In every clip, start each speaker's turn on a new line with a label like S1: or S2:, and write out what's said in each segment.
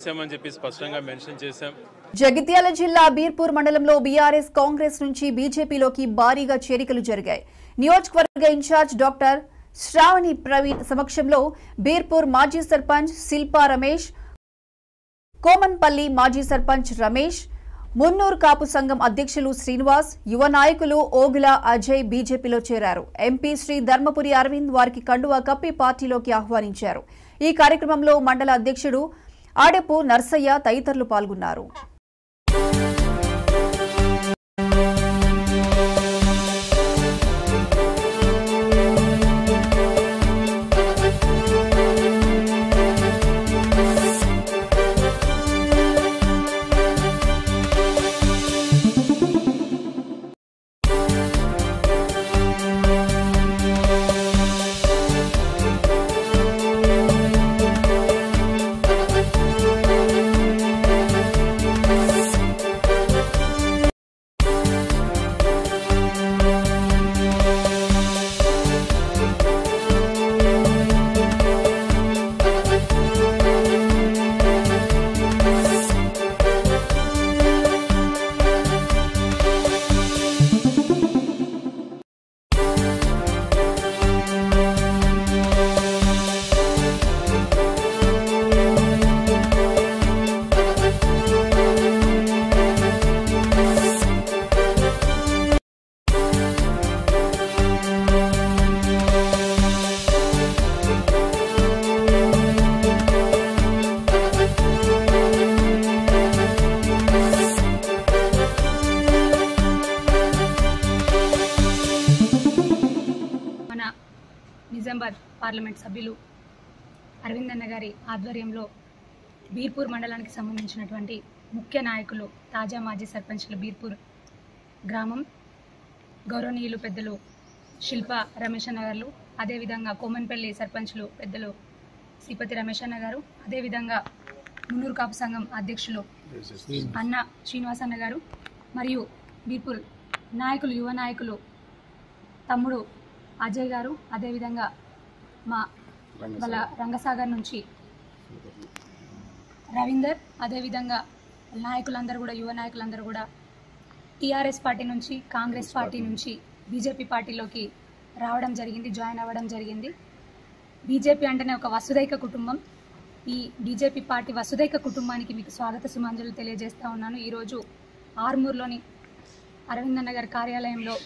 S1: చేశామని చెప్పి స్పష్టంగా మెన్షన్ చేశాం.
S2: జగిత్యాల జిల్లా బీర్పూర్ మండలంలో బీఆర్ఎస్ కాంగ్రెస్ నుంచి బీజేపీలోకి భారీగా చేరికలు జరిగాయి. నియోజకవర్గ ఇన్ఛార్జ్ డాక్టర్ శ్రావణి ప్రవీణ్ సమక్షంలో బీర్పూర్ మాజీ సర్పంచ్ శిల్పా రమేష్, కోమన్పల్లి మాజీ సర్పంచ్ రమేష్, మున్నూరు కాపు సంఘం అధ్యక్షులు శ్రీనివాస్, యువ నాయకులు ఓగుల అజయ్ బీజేపీలో చేరారు. ఎంపీ శ్రీ ధర్మపురి అరవింద్ వారికి కండువా కప్పి పార్టీలోకి ఆహ్వానించారు. ఈ కార్యక్రమంలో మండల అధ్యక్షుడు ఆడెపు నర్సయ్య తదితరులు పాల్గొన్నారు.
S3: నిజామాబాద్ పార్లమెంట్ సభ్యులు అరవింద్ అన్న గారి ఆధ్వర్యంలో బీర్పూర్ మండలానికి సంబంధించినటువంటి ముఖ్య నాయకులు, తాజా మాజీ సర్పంచ్లు బీర్పూర్ గ్రామం గౌరవనీయులు పెద్దలు శిల్పా రమేష్ అన్న గారు, అదేవిధంగా కోమన్పల్లి సర్పంచ్లు పెద్దలు శ్రీపతి రమేష్ అన్న గారు, అదేవిధంగా మున్నూరు కాపు సంఘం అధ్యక్షులు అన్న శ్రీనివాస్ అన్న గారు, మరియు బీర్పూర్ నాయకులు, యువ నాయకులు తమ్ముడు అజయ్ గారు, అదేవిధంగా మా వాళ్ళ రంగసాగర్ నుంచి రవీందర్, అదేవిధంగా నాయకులందరూ కూడా, యువ నాయకులందరూ కూడా టీఆర్ఎస్ పార్టీ నుంచి, కాంగ్రెస్ పార్టీ నుంచి బీజేపీ పార్టీలోకి రావడం జరిగింది, జాయిన్ అవ్వడం జరిగింది. బీజేపీ అంటేనే ఒక వసుదైక కుటుంబం. ఈ బీజేపీ పార్టీ వసుదైక కుటుంబానికి మీకు స్వాగత సుమాంజలు తెలియజేస్తూ ఉన్నాను. ఈరోజు ఆర్మూర్లోని అరవింద్ అన్న గారి కార్యాలయంలో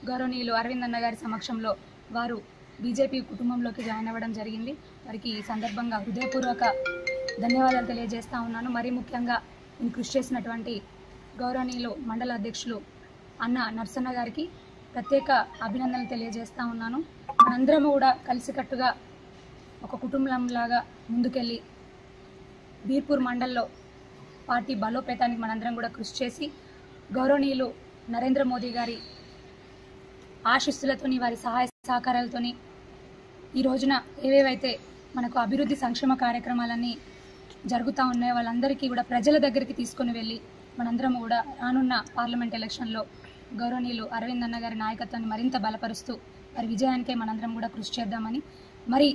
S3: గౌరవనీయులు అరవింద్ అన్న గారి సమక్షంలో వారు బీజేపీ కుటుంబంలోకి జాయిన్ అవ్వడం జరిగింది. వారికి ఈ సందర్భంగా హృదయపూర్వక ధన్యవాదాలు తెలియజేస్తూ ఉన్నాను. మరీ ముఖ్యంగా నేను కృషి చేసినటువంటి గౌరవనీయులు మండల అధ్యక్షులు అన్న నర్సన్న గారికి ప్రత్యేక అభినందనలు తెలియజేస్తూ ఉన్నాను. మనందరము కూడా కలిసికట్టుగా ఒక కుటుంబంలాగా ముందుకెళ్ళి బీర్పూర్ మండల్లో పార్టీ బలోపేతానికి మనందరం కూడా కృషి చేసి గౌరవనీయులు నరేంద్ర మోదీ గారి ఆశీస్సులతోని, వారి సహాయ సహకారాలతోని ఈ రోజున ఏవేవైతే మనకు అభివృద్ధి సంక్షేమ కార్యక్రమాలన్నీ జరుగుతూ ఉన్నాయో వాళ్ళందరికీ కూడా ప్రజల దగ్గరికి తీసుకుని వెళ్ళి మనందరం కూడా రానున్న పార్లమెంట్ ఎలక్షన్లో గౌరవనీయులు అరవింద్ అన్న గారి నాయకత్వాన్ని మరింత బలపరుస్తూ వారి విజయానికే మనందరం కూడా కృషి చేద్దామని, మరి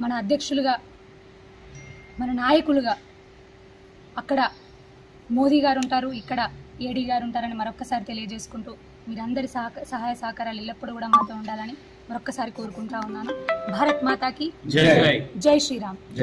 S3: మన అధ్యక్షులుగా, మన నాయకులుగా అక్కడ మోదీ గారు ఉంటారు, ఇక్కడ ఏడీ గారు ఉంటారని మరొక్కసారి తెలియజేసుకుంటూ మీరందరి సహాయ సహకారాలు ఎల్లప్పుడూ కూడా మాతో ఉండాలని మరొక్కసారి కోరుకుంటా ఉన్నాను. భారత్ మాతాకి జై శ్రీరామ్.